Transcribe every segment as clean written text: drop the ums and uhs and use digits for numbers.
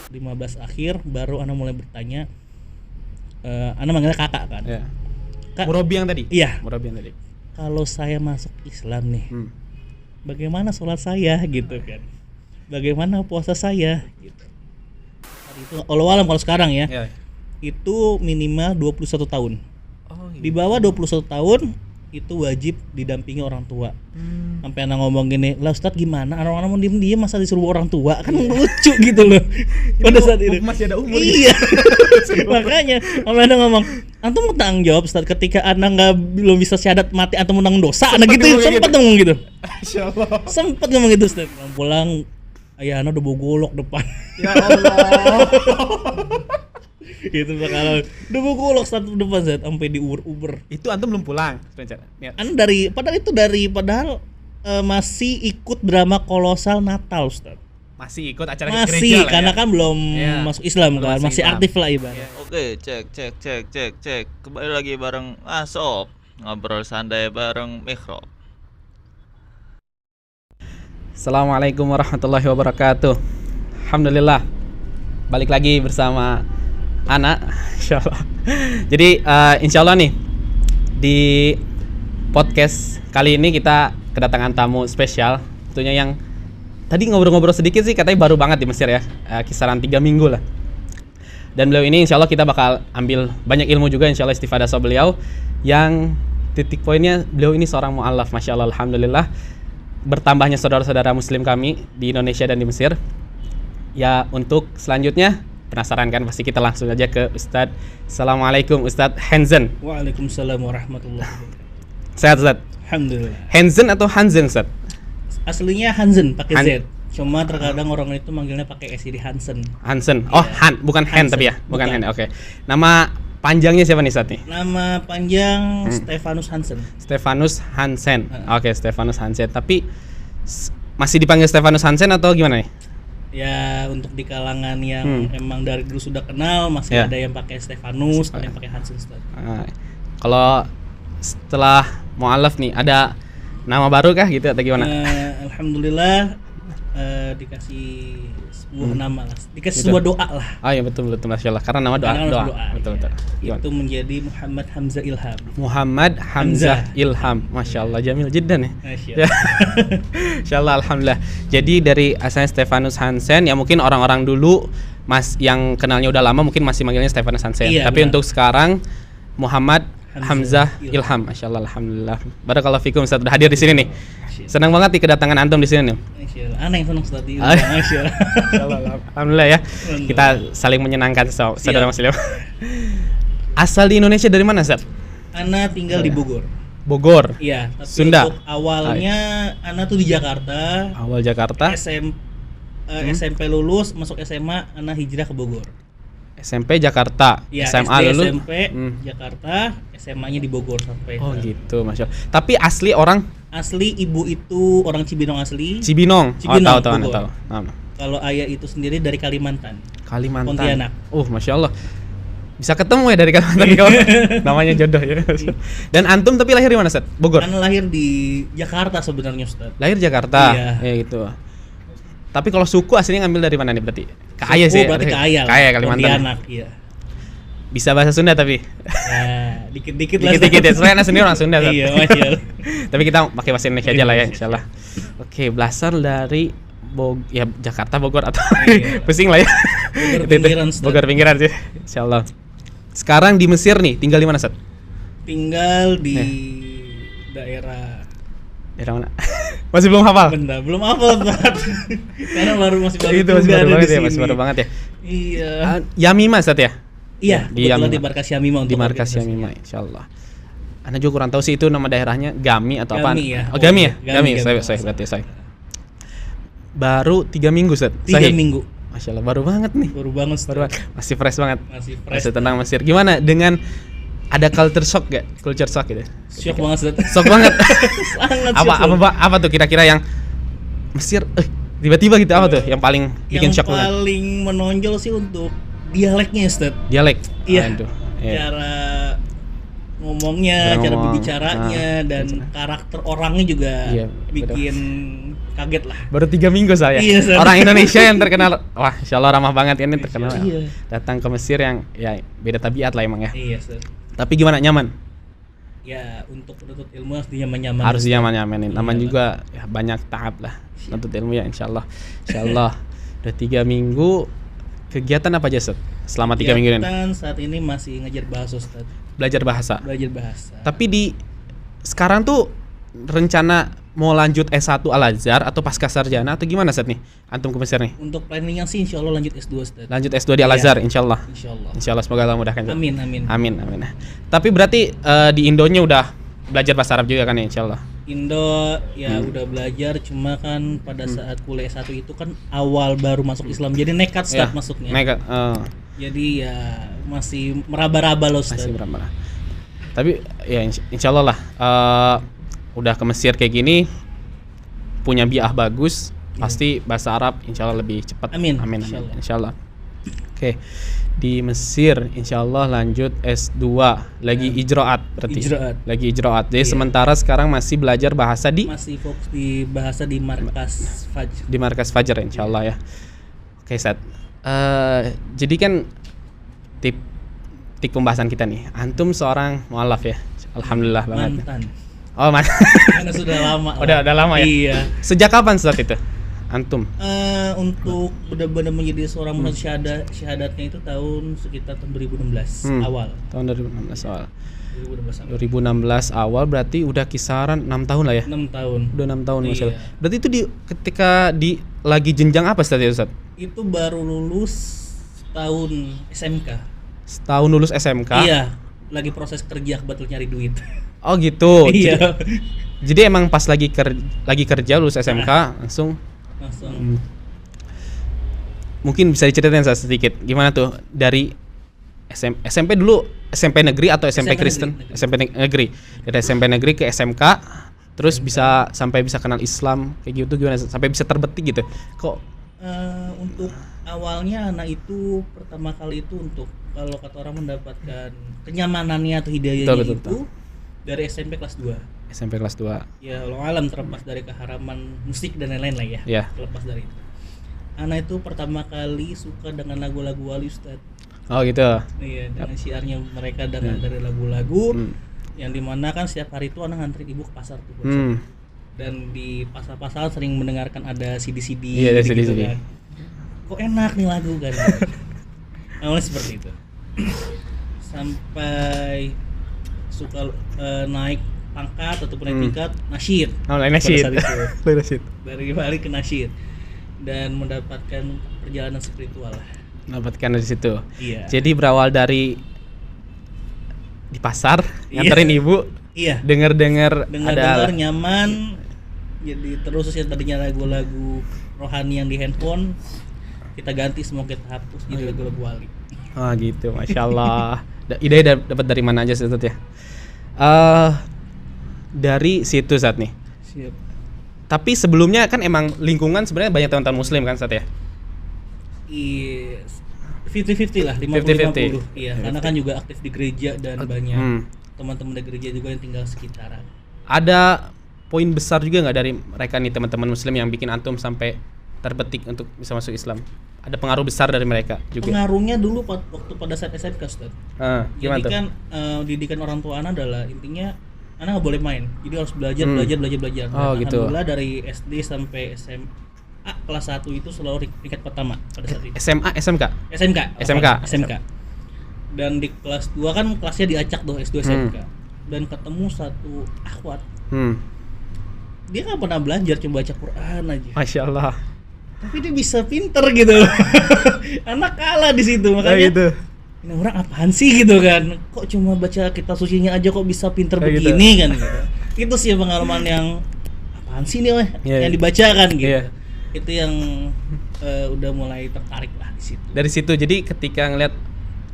15 akhir baru Ana mulai bertanya. Ana manggilnya kakak kan. Ya. Kak, Murabi yang tadi. Iya. Murabi yang tadi. Kalau saya masuk Islam nih, bagaimana sholat saya gitu kan? Bagaimana puasa saya gitu. Tadi itu Allah alam kalau sekarang ya. Ya. Itu minimal 21 tahun. Oh, Di bawah 21 tahun itu wajib didampingi orang tua. Sampai anak ngomong gini, lah Ustadz gimana? Orang-orang mau diem masih disuruh orang tua, kan lucu gitu loh. Pada saat itu masih ada umur. iya. Makanya sampai anak ngomong, antum mau tanggung jawab Ustadz ketika anak belum bisa syahadat mati atau menang dosa. Anak gitu sempat ngomong gitu. Insyaallah. Sempat ngomong gitu Ustadz. Pulang ayah anak udah bawa golok depan. Ya Allah. Gitu bakal udah bawa golok satu depan Ustadz sampai diuber-uber. Itu antum belum pulang rencana. Padahal masih ikut drama kolosal Natal Ustadz. Masih ikut acara Masih, gereja lah karena ya. kan belum masuk Islam Belum kan, masuk masih Islam. aktif lah ibaratnya. Oke, cek. Kembali lagi bareng Asop, ngobrol santai bareng Mikro. Assalamualaikum warahmatullahi wabarakatuh. Alhamdulillah. Balik lagi bersama Ana, insyaallah. Jadi insyaallah nih di podcast kali ini kita kedatangan tamu spesial. Tentunya yang tadi ngobrol-ngobrol sedikit sih katanya baru banget di Mesir ya, kisaran 3 minggu lah. Dan beliau ini insyaallah kita bakal ambil banyak ilmu juga insyaallah istifadah sama beliau. Yang titik poinnya beliau ini seorang mu'allaf, masya Allah, alhamdulillah. Bertambahnya saudara-saudara muslim kami di Indonesia dan di Mesir. Ya untuk selanjutnya penasaran kan, pasti kita langsung aja ke Ustadz. Assalamualaikum Ustadz Hanzen. Waalaikumsalam warahmatullahi wabarakatuh. Sehat Ustadz? Alhamdulillah. Hanzen atau Hanzen Ustadz? Aslinya Hansen pakai Z. Cuma terkadang orang itu manggilnya pakai S, jadi Hansen. Hansen. Oh, Iya. bukan Han Hansen. tapi ya, bukan Bukan. Han. Oke. Nama panjangnya siapa nih Ustadz nih? Nama panjang Stefanus Hansen. Stefanus Hansen. Oke, Stefanus Hansen. Tapi masih dipanggil Stefanus Hansen atau gimana nih? Ya untuk di kalangan yang emang dari dulu sudah kenal masih Ya. ada yang pakai Stefanus, ada yang pakai Hansen Ustaz. Kalau setelah mu'alaf nih ada nama baru kah gitu atau gimana? Alhamdulillah dikasih sebuah nama lah, dikasih Gitu. sebuah doa lah. Oh iya betul masya Allah, karena nama doa. Karena Betul. Ya. Itu menjadi Muhammad Hamzah Ilham. Muhammad Hamzah Ilham, masya Allah, jamil jiddan ya. Masya Ya. Insya Allah, alhamdulillah. Jadi dari asalnya Stefanus Hansen, ya mungkin orang-orang dulu yang kenalnya udah lama mungkin masih manggilnya Stefanus Hansen. Iya, Tapi benar. untuk sekarang Muhammad Hamzah Ilham, masya Allah, alhamdulillah. Barakallahu fikum Ustaz udah hadir di sini nih. Senang banget nih kedatangan antum di sini nih. Masya Allah. Aneh senang Ustaz. Masya Allah. Alhamdulillah ya. Kita saling menyenangkan saudara muslim. Asal di Indonesia dari mana Ustaz? Ana tinggal di Bogor. Bogor. Iya, tapi Sunda. untuk awalnya Ana tuh di Jakarta. Awal Jakarta. SMP lulus, masuk SMA, Ana hijrah ke Bogor. SMP Jakarta, Ya, SMA SD, lulus SMP Jakarta, SMA-nya di Bogor sampai. Oh gitu, masya Allah. Tapi asli orang Asli ibu itu orang Cibinong asli. Cibinong. Cibinong, Oh tahu, Bogor. tahu. Kalau ayah itu sendiri dari Kalimantan. Kalimantan. Pontianak. Masya Allah. Bisa ketemu ya dari Kalimantan kawan. Namanya jodoh ya. Dan antum tapi lahir di mana Ustaz? Bogor. Ana lahir di Jakarta sebenarnya Ustaz. Lahir Jakarta. Iya. Ya gitu. Tapi kalau suku aslinya ngambil dari mana nih berarti? Kaya sih. Berarti kaya lah. Kaya Kalimantan. Pontianak, iya. Bisa bahasa Sunda tapi. Ya, dikit-dikit lah. Dikit-dikit ya. Soalnya anak sendiri orang Sunda. Ustaz. Iya, Masya Allah. Tapi kita pakai bahasa Indonesia aja lah ya, insyaallah. Oke, berasal dari Jakarta, Bogor atau Iya. pusing lah ya. Bogor pinggiran, Ustaz. Bogor pinggiran sih, insyaallah. Sekarang di Mesir nih, tinggal di mana, Ustaz? Tinggal di daerah mana? Masih belum hafal? Benda, belum hafal Ustaz. Karena masih baru Itu masih juga baru ada banget di ya, masih sini. baru banget ya. Iya. Yamima, Ustaz ya? Iya, di kebetulan Yamima. di markas Yamima untuk Di markas organisasinya. Yamima, insyaallah. Anda juga kurang tahu sih itu nama daerahnya Gami atau apa? Gami ya. Oh, Gami ya? Gami, Gami. Saya berarti saya. Baru 3 minggu, Ustaz. 3 minggu. Masya Allah, baru banget nih. Baru banget, Ustaz. Baru banget. Masih fresh banget. Masih fresh. Masih tentang Mesir. Gimana dengan ada culture shock gak? Culture shock gitu. Syok banget, Ustaz. Shock banget. Sangat apa tuh kira-kira yang Mesir tiba-tiba gitu apa tuh yang paling bikin shock Yang banget? paling menonjol sih untuk dialeknya, Ustaz. Dialek. Iya. Aduh. Iya. Cara ngomongnya, cara ngomong. berbicaranya, dan karakter orangnya juga Iya, bikin kaget lah. Baru 3 minggu saya. Iya, Seth. Orang Indonesia yang terkenal, wah insya Allah ramah banget ini terkenal. Iya. Datang ke Mesir yang ya beda tabiat lah emang ya. Iya, Seth. Tapi gimana, nyaman? Ya untuk menuntut ilmu harus nyaman-nyaman. Harus nyaman-nyamanin. Aman Iya, juga ya banyak tahap lah. Menuntut ilmu ya insya Allah. Insya Allah. Udah 3 minggu. Kegiatan apa aja, Ustaz? Selama 3 minggu ini? Kegiatan saat ini masih ngajar bahasa, Ustaz. Belajar bahasa. Belajar bahasa. Tapi di sekarang tuh rencana mau lanjut S1 Al-Azhar atau pasca sarjana atau gimana, Ustaz nih? Antum ke Mesir nih. Untuk planningnya sih insya Allah lanjut S2, Ustaz. Lanjut S2 di Al-Azhar insya Allah. Insya Allah. Insya Allah semoga Allah mudahkan. Ustaz. Amin, amin. Amin, amin. Tapi berarti di Indonya udah belajar bahasa Arab juga kan ya insya Allah? Indo ya udah belajar, cuma kan pada saat kuliah S1 itu kan awal baru masuk Islam, jadi nekat start masuknya. Nekat. Jadi ya masih meraba-raba loh, Ustaz. Masih berapa? Tapi ya insya Allah lah udah ke Mesir kayak gini punya biah bagus, pasti bahasa Arab insya Allah lebih cepat. Amin. Amin. Insya Allah. Insya Allah. Oke. Di Mesir insya Allah lanjut S2 lagi ijroat berarti. Ijroat. Lagi ijroat. Jadi Iya. sementara sekarang masih belajar bahasa di Masih fokus di bahasa di markas Fajr. Markas Fajar insya Allah ya. Oke, Ustaz. Jadi kan tip pembahasan kita nih. Antum seorang mualaf ya. Alhamdulillah banget. Mantan. Oh, Karena sudah lama. Udah lama ya. Iya. Sejak kapan Ustaz itu? Antum? Untuk benar-benar menjadi seorang menurut syahadatnya itu tahun sekitar tahun 2016 awal. Tahun 2016 awal. 2016 awal. 2016 awal berarti udah kisaran 6 tahun lah ya. 6 tahun. Udah 6 tahun Iya. Masya Allah. Berarti itu ketika lagi jenjang apa Ustaz ya, Ustaz? Itu baru lulus tahun SMK. Setahun lulus SMK. Iya, lagi proses kerja kebetulan nyari duit. Oh gitu. Iya. Jadi emang pas lagi kerja lulus SMK langsung mungkin bisa diceritain Ustaz sedikit gimana tuh dari SMP dulu, SMP negeri atau SMP Kristen? negeri. SMP negeri. Dari SMP negeri ke SMK terus bisa sampai bisa kenal Islam kayak gitu gimana? Sampai bisa terbetik gitu. Kok Untuk awalnya anak itu pertama kali itu untuk kalau kata orang mendapatkan kenyamanannya atau hidayahnya Betul. dari SMP kelas 2. SMP kelas 2. Ya Allah alam, terlepas dari keharaman musik dan lain-lain lah ya. Iya. Terlepas dari itu. Anak itu pertama kali suka dengan lagu-lagu Wali, Ustaz. Oh gitu. Iya, dengan syiarnya mereka dari lagu-lagu Hmm. yang dimana kan setiap hari itu anak ngantri ibu ke pasar tuh. Hmm. Dan di pasar-pasar sering mendengarkan ada CD-CD. Iya, ada gitu CD-CD. kan. Kok enak nih lagu kan. Awalnya seperti itu. Sampai suka naik pangkat ataupun naik tingkat nasyid. Oh, lain nasyid. Pada saat itu. Lain nasyid. Dari balik ke nasyid dan mendapatkan perjalanan spiritual lah. Dapatkan dari situ. Iya. Jadi berawal dari di pasar Iya. nganterin ibu, Iya. dengar Dengar nyaman. Jadi terus yang tadinya lagu-lagu rohani yang di handphone kita ganti, semua kita hapus jadi lagu-lagu Wali. Ah gitu, masya Allah. Ide dapat dari mana aja Ustaz ya? Dari situ saat nih. Siap. Tapi sebelumnya kan emang lingkungan sebenarnya banyak teman-teman muslim kan saat ya? Iya, 50-50 lah, 50-50. Iya, karena kan juga aktif di gereja dan banyak teman-teman dari gereja juga yang tinggal sekitaran. Ada poin besar juga nggak dari mereka nih teman-teman muslim yang bikin antum sampai terbetik untuk bisa masuk Islam? Ada pengaruh besar dari mereka juga? Pengaruhnya dulu waktu pada saat SMK, Ustaz. Gimana Jadi tuh? kan didikan orang tua anak adalah intinya anak nggak boleh main, jadi harus belajar. Oh, Dan gitu. alhamdulillah dari SD sampai SMA kelas 1 itu selalu tingkat pertama pada saat itu. SMA, SMK? SMK. Dan di kelas 2 kan kelasnya diacak tuh S2 SMK. Dan ketemu satu akhwat. Dia nggak pernah belajar, cuma baca Quran aja. Masya Allah. Tapi dia bisa pinter gitu. Anak kalah di situ, makanya gitu. ini orang apaan sih gitu kan, kok cuma baca kitab sucinya aja kok bisa pinter Kayak begini kan gitu. Itu sih pengalaman yang apaan sih nih yang dibacakan gitu. Iya. Itu yang udah mulai tertarik lah di situ. Dari situ jadi ketika ngeliat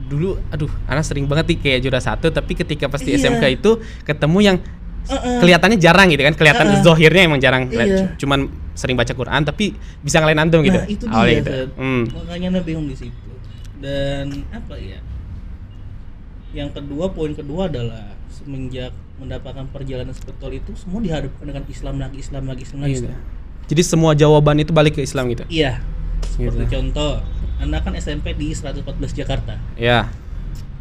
dulu, aduh, anak sering banget nih kayak juara 1, tapi ketika pas di Iya. SMK itu ketemu yang kelihatannya jarang gitu kan, kelihatan zohirnya emang jarang, Iya. cuman sering baca Quran tapi bisa ngalahin antum gitu. Nah itu Awalnya dia gitu. Seth. Makanya Anda bingung di situ. Dan apa ya, yang kedua, poin kedua adalah semenjak mendapatkan perjalanan spiritual itu semua dihadapkan dengan Islam lagi. Gitu. Jadi semua jawaban itu balik ke Islam gitu. Iya. Seperti Gitu. contoh, Anda kan SMP di 114 Jakarta. Ya.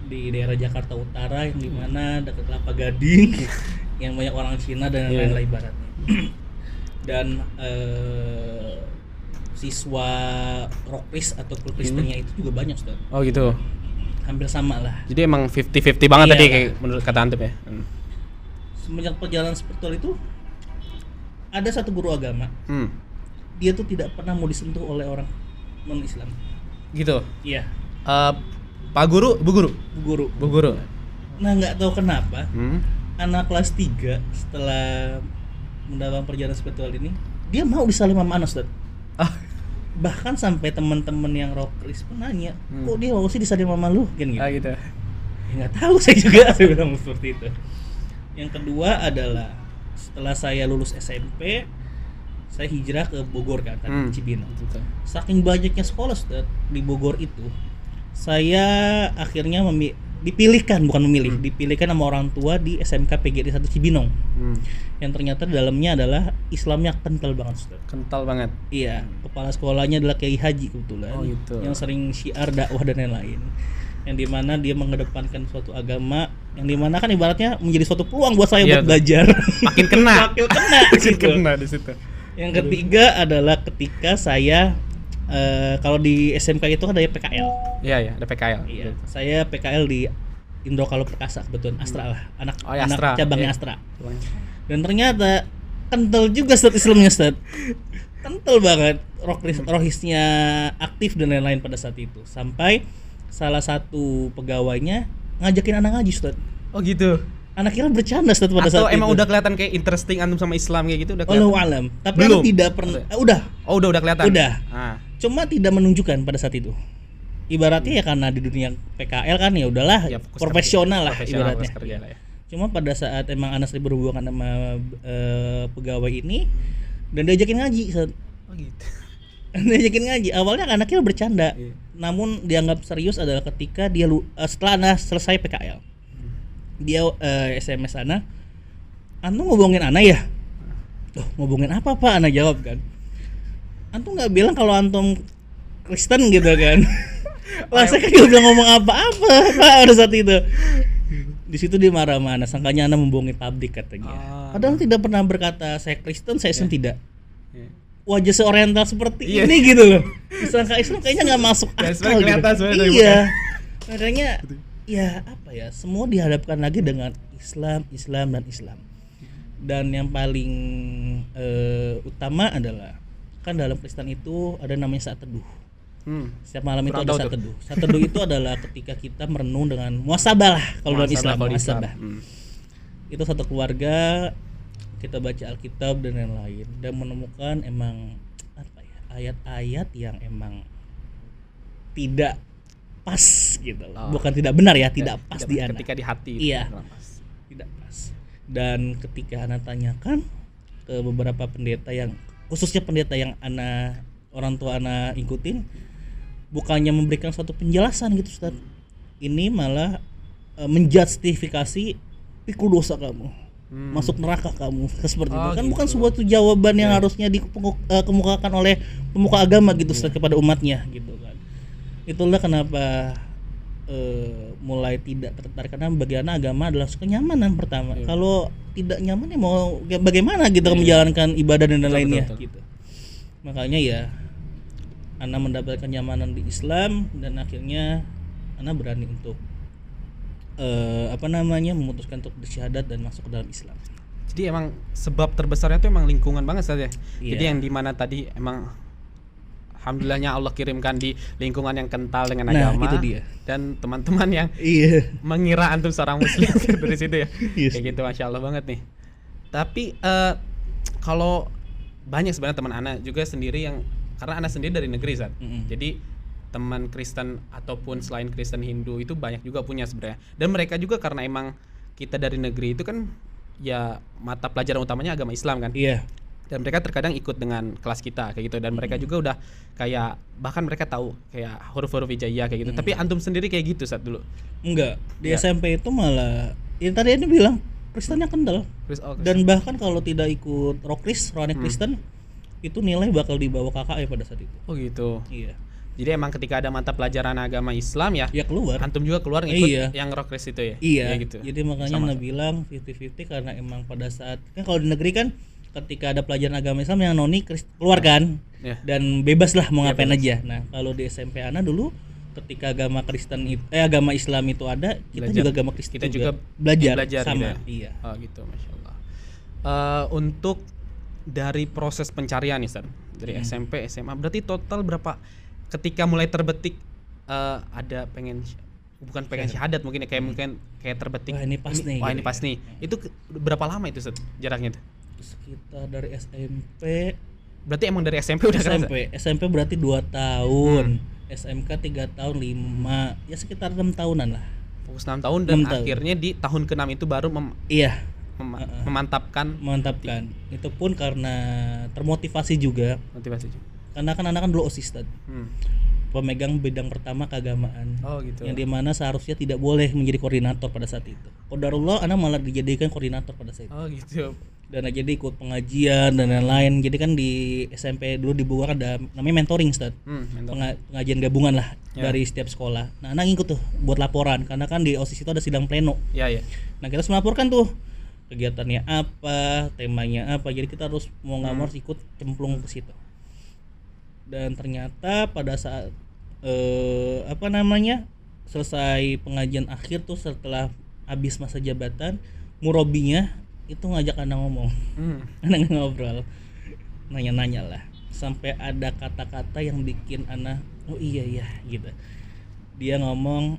Di daerah Jakarta Utara yang dimana dekat Kelapa Gading yang banyak orang Cina dan Iya. lain-lain ibaratnya. Dan siswa Rockris atau Kristennya itu juga banyak, Ustaz. Oh gitu. Hampir sama lah. Jadi emang 50-50 banget Iya tadi lah. kayak menurut kata Antum ya. Semenjak perjalanan spiritual itu ada satu guru agama, dia tuh tidak pernah mau disentuh oleh orang non-Islam. Gitu. Iya, Pak Guru, Bu Guru. Bu guru. Bu Guru. Nah, nggak tahu kenapa anak kelas 3 setelah mendapatkan perjalanan spiritual ini, dia mau disalim sama Anas, Ustaz. Bahkan sampai teman-teman yang Rockris pun nanya, kok dia mau sih disalim sama lu? Kan gitu. Gitu. Ya nggak tahu saya juga, saya bilang seperti itu. Yang kedua adalah setelah saya lulus SMP, saya hijrah ke Bogor kan, tadi Cibinong. Saking banyaknya sekolah, Ustaz, di Bogor itu, saya akhirnya dipilihkan sama orang tua di SMK PGRI 1 Cibinong. Yang ternyata di dalamnya adalah Islamnya kental banget, Ustaz. Kental banget. Iya, kepala sekolahnya adalah Kiai Haji kebetulan. Oh, gitu. Yang sering syiar dakwah dan lain-lain. Yang dimana dia mengedepankan suatu agama yang dimana kan ibaratnya menjadi suatu peluang buat saya buat belajar. Makin kena. Makin kena gitu. di situ. Yang ketiga adalah ketika saya kalau di SMK itu kan ada PKL. Iya, ada PKL. Iya, saya PKL di Indro Kalau Perkasa kebetulan Astra lah, anak Astra. cabangnya Iya. Astra. Dan ternyata kental juga Ustaz Islamnya, Ustaz. Kental banget, rohisnya aktif dan lain-lain pada saat itu. Sampai salah satu pegawainya ngajakin anak ngaji, Ustaz. Oh gitu. Anak kira bercanda, Ustaz, pada saat Atau emang itu. udah kelihatan kayak interesting antum sama Islam kayak gitu udah kelihatan? Wallahu alam. Tapi Belum? anak tidak pernah. Udah. Oh, udah kelihatan. Udah. Ah. Cuma tidak menunjukkan pada saat itu. Ibaratnya ya karena di dunia PKL kan ya udahlah Ya, fokus profesional lah Profesional, ibaratnya. fokus kerja lah ya. Cuma pada saat emang Anas berhubungan sama pegawai ini dan diajakin ngaji, Ustaz. Oh gitu. Diajakin ngaji. Awalnya anaknya bercanda. Iya. Namun dianggap serius adalah ketika dia setelah Anas selesai PKL. Dia SMS Ana, "Antum ngobongin Ana ya?" "Loh, ngobongin apa, Pak?" Ana jawab kan. "Antum nggak bilang kalau antum Kristen gitu kan?" Lah saya kan gak bilang ngomong apa-apa, Pak, pada saat itu. Di situ dia marah sama Ana, sangkanya Ana membohongi pabrik katanya. Padahal tidak pernah berkata saya Kristen, saya Islam tidak. Wajah seoriental seperti ini gitu loh. Disangka Islam kayaknya nggak masuk akal gitu. Iya. Makanya ya apa ya, semua dihadapkan lagi dengan Islam dan Islam. Dan yang paling utama adalah kan dalam Kristen itu ada namanya saat teduh. Setiap malam itu ada saat teduh. Saat teduh itu adalah ketika kita merenung dengan muhasabah lah kalau dalam Islam, muhasabah. Itu satu keluarga kita baca Alkitab dan lain-lain dan menemukan emang apa ya, ayat-ayat yang emang tidak pas gitu. Bukan tidak benar ya, tidak pas di Ana. Ketika di hati. Iya. Tidak pas. Dan ketika Ana tanyakan ke beberapa pendeta yang khususnya pendeta yang orang tua Ana ikutin, bukannya memberikan suatu penjelasan gitu, Ustaz. Ini malah menjustifikasi pikul dosa kamu. Masuk neraka kamu seperti itu kan gitu. Bukan sebuah jawaban yang harusnya dikemukakan oleh pemuka agama gitu, Ustaz, kepada umatnya gitu kan. Itulah kenapa mulai tidak tertarik, karena bagi anak agama adalah kenyamanan pertama. Kalau tidak nyaman ya mau bagaimana kita menjalankan ibadah dan lainnya gitu. Makanya ya Ana mendapatkan kenyamanan di Islam dan akhirnya Ana berani untuk memutuskan untuk bersyahadat dan masuk ke dalam Islam. Jadi emang sebab terbesarnya itu emang lingkungan banget saja. Iya. Jadi yang dimana tadi emang alhamdulillahnya Allah kirimkan di lingkungan yang kental dengan agama. Itu dia. Dan teman-teman yang mengira antum seorang muslim dari situ ya. Kayak gitu, masya Allah banget nih. Tapi kalau banyak sebenarnya teman Ana juga sendiri yang karena Ana sendiri dari negeri, Zat. Jadi teman Kristen ataupun selain Kristen Hindu itu banyak juga punya sebenarnya. Dan mereka juga karena emang kita dari negeri itu kan ya mata pelajaran utamanya agama Islam kan. Iya. Dan mereka terkadang ikut dengan kelas kita kayak gitu, dan mereka juga udah kayak bahkan mereka tahu kayak huruf-huruf hijaiyah kayak gitu. Tapi antum sendiri kayak gitu saat dulu? Enggak. Di SMP itu malah Ini tadi ini bilang Kristennya kendal. Oh, Dan bahkan kalau tidak ikut rohani Kristen itu nilai bakal dibawa KKE pada saat itu. Oh gitu. Iya. Jadi emang ketika ada mata pelajaran agama Islam ya, Ya keluar. antum juga keluar ngikut Iya. yang rock Krist itu ya. Iya. Ya gitu. Jadi makanya Ana bilang 50-50 karena emang pada saat kan kalau di negeri kan ketika ada pelajaran agama Islam yang noni keluar kan. Ya. Dan bebas lah mau ngapain aja. Nah, kalau di SMP Ana dulu ketika agama Kristen agama Islam itu ada, kita Belajar. juga agama Kristen Kita juga belajar gitu sama. ya? Iya. Oh gitu, masya Allah. Untuk dari proses pencarian nih, Stan, dari SMP, SMA, berarti total berapa? Ketika mulai terbetik ada bukan pengen syahadat mungkin ya, kayak mungkin kayak terbetik. Wah, ini pas nih, Wah gitu ini pas ya. nih. Itu berapa lama itu, Stan, jaraknya tuh? Sekitar dari SMP Berarti emang dari SMP udah kerasa? SMP berarti 2 tahun. SMK 3 tahun 5 ya sekitar 6 tahunan lah. Fokus 6 tahun dan 6 tahun. akhirnya di tahun ke-6 itu baru Iya, memantapkan mantapkan. Itu pun karena termotivasi juga. motivasi juga. Karena kan anak kan dulu OSIS tadi. Hmm. Pemegang bidang pertama keagamaan. Oh gitu. Yang dimana seharusnya tidak boleh menjadi koordinator pada saat itu. Qadarullah anak malah dijadikan koordinator pada saat itu. Oh gitu. Dan jadi ikut pengajian dan lain-lain. Jadi kan di SMP dulu dibuat ada namanya mentoring, Ustaz. Mentor. Pengajian gabungan lah Ya. dari setiap sekolah. Nah, anak ngikut tuh buat laporan karena kan di OSIS itu ada sidang pleno. Ya ya. Nah, kita harus melaporkan tuh kegiatannya apa, temanya apa. Jadi kita harus mau nggak mau harus ikut cemplung ke situ. Dan ternyata pada saat selesai pengajian akhir tuh setelah habis masa jabatan, murabinya itu ngajak anak ngomong. Anak ngobrol, nanya-nanya lah, sampai ada kata-kata yang bikin anak oh iya gitu. Dia ngomong,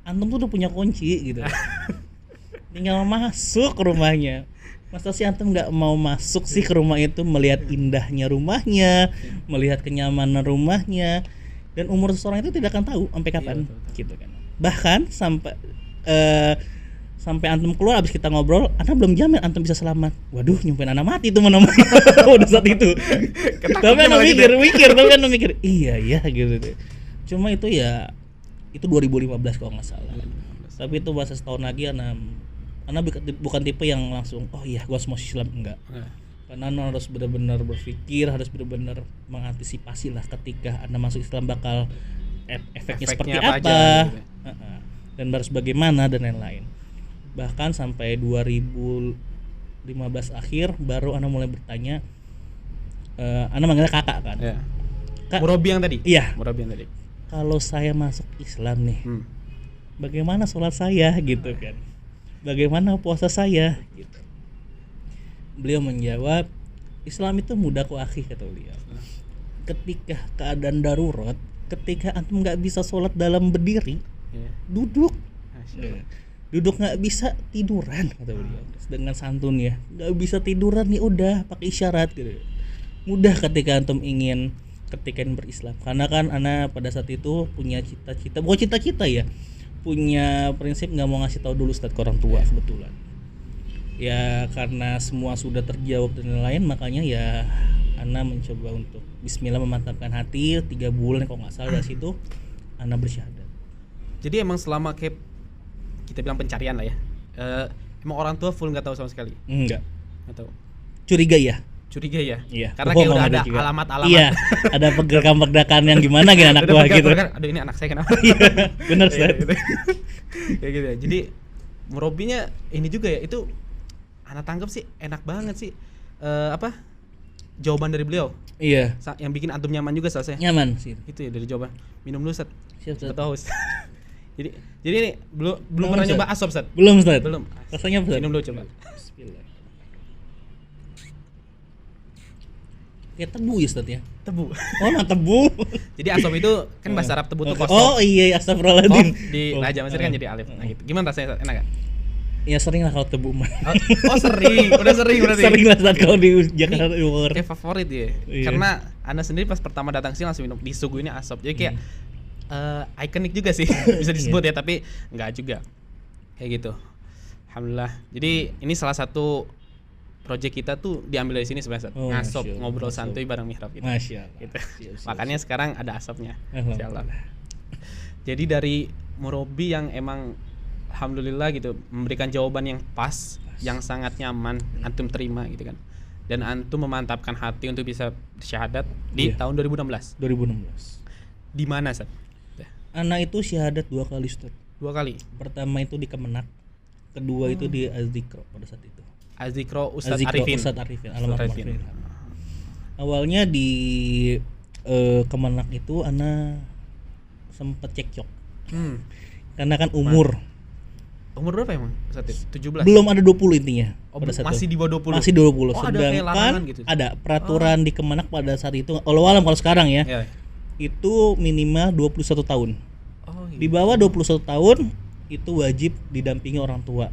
antum tuh udah punya kunci gitu. Tinggal masuk ke rumahnya. Masa sih antum nggak mau masuk sih ke rumah itu, melihat indahnya rumahnya, melihat kenyamanan rumahnya, dan umur seseorang itu tidak akan tahu sampai kapan, gitu kan. Bahkan sampai antum keluar abis kita ngobrol, anak belum jamin antum bisa selamat. Waduh, nyumpain anak mati tuh mana udah saat itu. Tapi anak mikir, iya gitu deh. Cuma itu ya itu 2015 kalau nggak salah. Tapi itu bahasa setahun lagi anak bukan tipe yang langsung oh iya gua harus masuk Islam, enggak. Karena anak harus benar-benar berpikir, harus benar-benar mengantisipasi lah ketika anak masuk Islam bakal efeknya seperti apa gitu. Dan harus bagaimana dan lain-lain. Bahkan sampai 2015 akhir baru anak mulai bertanya, anak manggilnya kakak kan. Ya. Kak, Murabi yang tadi? Iya. Murabi yang tadi. Kalau saya masuk Islam nih, bagaimana sholat saya gitu kan? Bagaimana puasa saya gitu? Beliau menjawab, Islam itu mudah kok akhi, kata beliau. Ketika keadaan darurat, ketika antum nggak bisa sholat dalam berdiri, duduk. Duduk nggak bisa tiduran, kata beliau dengan santun ya. Nggak bisa tiduran nih udah pakai isyarat gitu. Mudah ketika antum ingin berislam. Karena kan anak pada saat itu punya cita-cita, bukan cita-cita ya, punya prinsip nggak mau ngasih tahu dulu Ustaz ke orang tua kebetulan. Ya karena semua sudah terjawab dan lain-lain, makanya ya Ana mencoba untuk Bismillah memantapkan hati 3 bulan kalau nggak salah. Dari situ Ana bersyahadat. Jadi emang selama kayak kita bilang pencarian lah ya, emang orang tua full nggak tahu sama sekali? Enggak. Nggak tahu. Curiga ya? Curiga ya? Iya. Karena kayak udah ada alamat-alamat. Iya. Ada pergerakan-pergerakan yang gimana gitu anak gua gitu. Aduh ini anak saya kenapa? Bener Ustaz. Kayak gitu ya. Jadi murabinya ini juga ya, itu anak tangkap sih enak banget sih. Jawaban dari beliau. Iya. Yang bikin antum nyaman juga selesai. Nyaman sih. Itu ya dari jawaban. Minum dulu Ustaz. Siap Ustaz. Betul Ustaz. Jadi ini belum pernah nyoba asop Ustaz. Belum Ustaz. Belum. Rasanya Ustaz. Minum dulu coba. Bismillah. Kayak tebu ya Ustaz ya? Tebu. Oh, nah tebu. Jadi asop itu kan bahasa Arab tebu tuh kosong. Oh iya, astagfirullahaladzim. Di Raja Mesir kan jadi alif. Nah gitu. Gimana rasanya? Enak gak? Ya sering lah kalau tebu mah. Oh sering, udah sering berarti. Sering lah saat kalau di Jakarta Timur. Kayak favorit ya. Iya. Karena Anda sendiri pas pertama datang sini langsung minum, disuguhinnya asap. Jadi kayak ikonik juga sih bisa disebut ya, tapi enggak juga. Kayak gitu. Alhamdulillah. Jadi ini salah satu project kita tuh diambil dari sini sebenarnya. Oh, ngasop, Masya Allah. ngobrol santuy bareng mihrab gitu. Masya Allah. Gitu. Siap. Makanya sekarang ada asapnya. Alhamdulillah. Insyaallah. Jadi dari murabi yang emang alhamdulillah gitu memberikan jawaban yang pas, yang sangat nyaman antum terima gitu kan. Dan antum memantapkan hati untuk bisa syahadat di tahun 2016. 2016. Di mana, Ustaz? Anak itu syahadat 2 kali, Ustaz. 2 kali. Pertama itu di Kemenak, kedua itu di Az-Zikro pada saat itu. Az-Zikro Ustaz Arifin. Ustaz Arifin, almarhum. Awalnya di Kemenak itu anak sempat cekcok. Karena kan umur berapa emang saat itu? 17? belum ada 20 intinya. Pada saat masih itu. di bawah 20. Masih 20. Sedangkan gitu. Ada peraturan di Kemenak pada saat itu. Walau kalau sekarang ya. Itu minimal 21 tahun. Gitu. Di bawah 21 tahun itu wajib didampingi orang tua.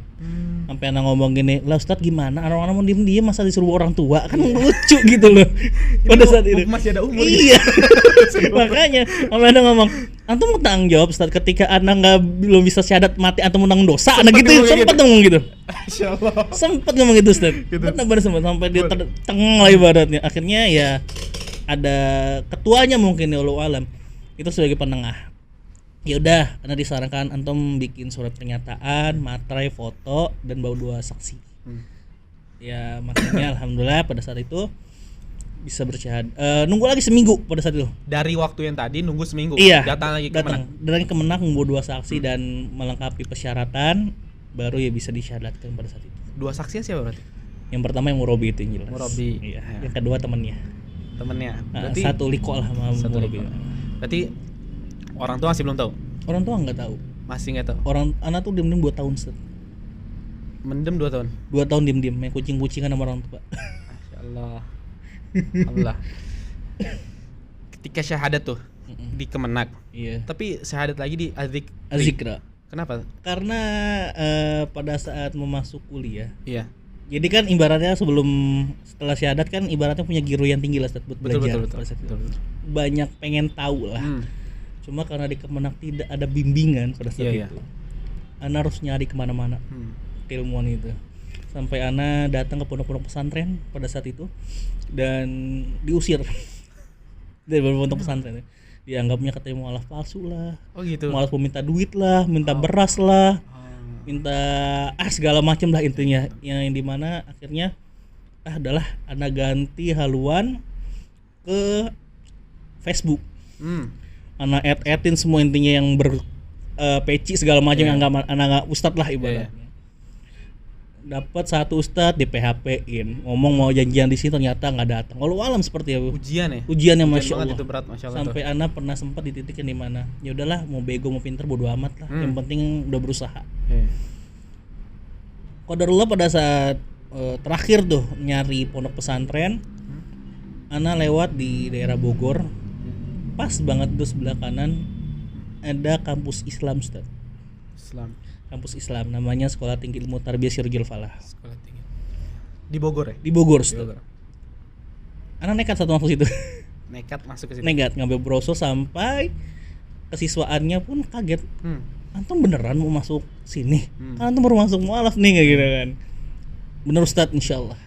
Sampai anak ngomong gini, "Lah Ustaz gimana? Orang-orang mau diem-diem masa disuruh orang tua?" Kan lucu gitu loh. Pada saat itu masih ada umur. Iya. Makanya sampai anak ngomong, "Antum mau tanggung jawab Ustaz ketika anak belum bisa syahadat mati antum menang dosa." Anak gitu sempat ngomong gitu. Masyaallah. Sempat ngomong gitu Ustaz. Benar sempat sampai dia tertengah lah ibaratnya. Akhirnya ya ada ketuanya mungkin ya Allah alam. Itu sebagai penengah. Ya udah, karena disarankan antum bikin surat pernyataan, materai, foto, dan bawa 2 saksi. Ya makanya alhamdulillah pada saat itu bisa bersyahadat. Nunggu lagi seminggu pada saat itu. Dari waktu yang tadi nunggu seminggu. Iya. Datang lagi ke Kemenak. Dari Kemenak nunggu 2 saksi dan melengkapi persyaratan, baru ya bisa disyahadatkan pada saat itu. 2 saksi siapa berarti? Yang pertama yang Murabi itu yang jelas. Murabi. Iya. Yang kedua temannya. Berarti satu liko lah sama Murabi. Berarti orang tua masih belum tahu. Orang tua nggak tahu. Masih nggak tahu. Anak tuh diem-diem 2 tahun Ustaz. Mendem 2 tahun. 2 tahun diem-diem main kucing-kucingan sama orang tua. Masyaallah. Alhamdulillah. Ketika syahadat tuh di Kemenak. Iya. Tapi syahadat lagi di Az-Zikra. Kenapa? Karena pada saat mau masuk kuliah. Iya. Jadi kan ibaratnya setelah syahadat kan ibaratnya punya giro yang tinggi lah Ustaz buat belajar. Betul. Banyak pengen tahu lah. Cuma karena di Kemenak tidak ada bimbingan pada saat itu. Ana harus nyari kemana-mana keilmuan itu. Sampai Ana datang ke pondok-pondok pesantren pada saat itu dan diusir dari pondok pesantren. Dianggapnya katanya mualaf palsu lah. Oh gitu. Mualaf meminta duit lah, minta beras lah, minta segala macam lah intinya. Yang dimana akhirnya adalah Ana ganti haluan ke Facebook. Anak add-in semua intinya yang peci segala macam yang anak ustadz lah ibaratnya. Dapat 1 ustadz di PHP-in, ngomong mau janjian di sini ternyata nggak datang. Walau alam seperti apa? Ujiannya Masya Allah. Itu berat, Masya Allah. Sampai anak pernah sempat di titik yang dimana ya udahlah mau bego mau pinter bodo amat lah. Yang penting udah berusaha. Qadarullah pada saat terakhir tuh nyari pondok pesantren, anak lewat di daerah Bogor. Pas banget tuh sebelah kanan ada kampus Islam Ustaz. Kampus Islam namanya Sekolah Tinggi Ilmu Tarbiyah Sirjul Falah. Sekolah tinggi. Di Bogor ya? Di Bogor Ustaz. Anak nekat satu masuk situ. Nekat masuk ke situ. Nekat ngambil brosur sampai kesiswaannya pun kaget. Antum beneran mau masuk sini? Kan antum baru masuk mualaf nih kayak gitu kan. Bener Ustaz insyaallah.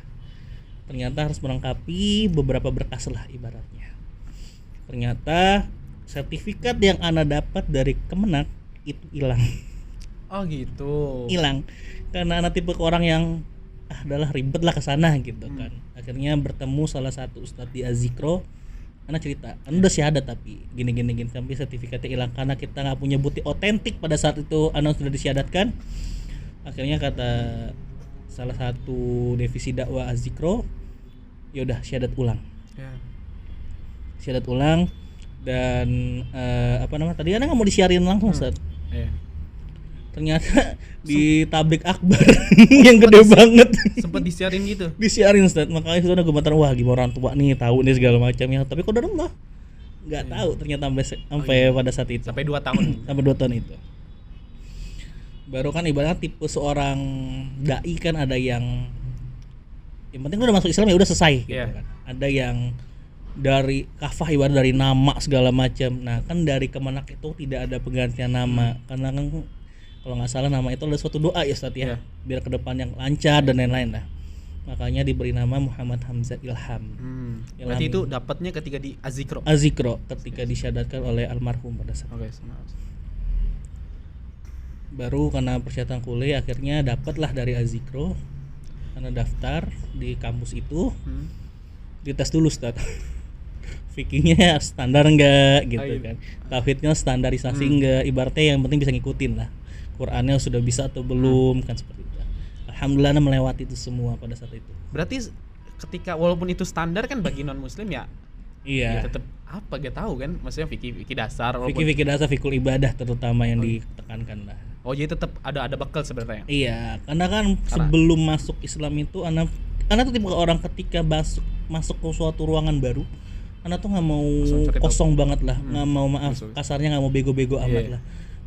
Ternyata harus melengkapi beberapa berkas lah ibaratnya. Ternyata sertifikat yang Ana dapat dari Kemenak itu hilang. Oh gitu. Hilang karena Ana tipe orang yang adalah ribet lah kesana gitu kan. Akhirnya bertemu salah satu ustadz di Az-Zikro. Ana cerita, Ana udah syahadat tapi gini tapi sertifikatnya hilang karena kita nggak punya bukti otentik pada saat itu Ana sudah disyahadatkan. Akhirnya kata salah satu divisi dakwah Az-Zikro, ya udah syahadat ulang. Syahadat ulang dan tadi Ana nggak mau disiarin langsung Ustaz. Ternyata di tablik akbar yang gede banget. Sempat disiarin gitu. Disiarin Ustaz. Makanya sudah gemetar wah gimana orang tua nih tahu nih segala macamnya. Tapi qadarullah nggak tahu ternyata sampai pada saat itu. Sampai 2 tahun. Sampai 2 tahun itu. Baru kan ibaratnya tipe seorang dai kan ada yang penting udah masuk Islam ya udah selesai gitu kan. Ada yang dari kafah ibarat dari nama segala macam. Nah kan dari Kemenak itu tidak ada penggantian nama karena kan kalau nggak salah nama itu adalah suatu doa ya Ustaz ya, biar ke depan yang lancar dan lain-lain lah. Makanya diberi nama Muhammad Hamzah Ilham. Berarti itu dapatnya ketika di Az-Zikro. Az-Zikro ketika disyahadatkan oleh almarhum pada saat. Baru karena persyaratan kuliah akhirnya dapatlah dari Azikro, karena daftar di kampus itu. Dites dulu Ustaz. Fikihnya standar enggak gitu kan. Tauhidnya standarisasi enggak, ibaratnya yang penting bisa ngikutin lah. Qurannya sudah bisa atau belum kan seperti itu. Alhamdulillah melewati itu semua pada saat itu. Berarti ketika walaupun itu standar kan bagi non muslim ya Iya. ya tetap apa gak tahu kan, maksudnya fikih dasar walaupun Fikih dasar, fikul ibadah terutama yang ditekankan lah. oh jadi tetap ada bekal sebenarnya. Iya, karena kan sebelum masuk Islam itu anak tuh tipe orang ketika masuk ke suatu ruangan baru, anak tuh nggak mau kosong banget lah, nggak mau kasarnya nggak mau bego-bego amat lah.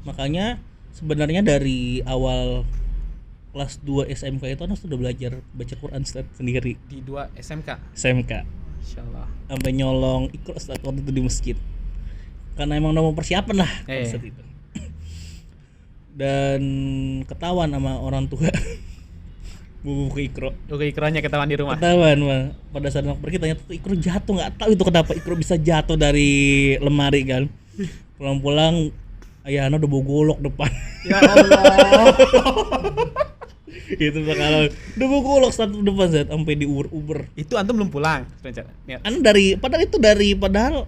Makanya sebenarnya dari awal kelas 2 SMK itu anak sudah belajar baca Quran sendiri. Di 2 SMK. Insyaallah. Sampai nyolong ikut Ustaz waktu itu di masjid. Karena emang udah mau persiapan lah pada saat itu. Dan ketahuan sama orang tua. Buku Ikro. Oke, Ikronya ketahuan di rumah. Ketahuan mah. Pada saat anak pergi tanya tuh Ikro jatuh, nggak tahu itu kenapa Ikro bisa jatuh dari lemari kan. Pulang-pulang ayah anak udah bawa golok depan. Ya Allah. Itu bakalan udah bawa golok satu depan sampai diuber-uber. Itu antum belum pulang. Padahal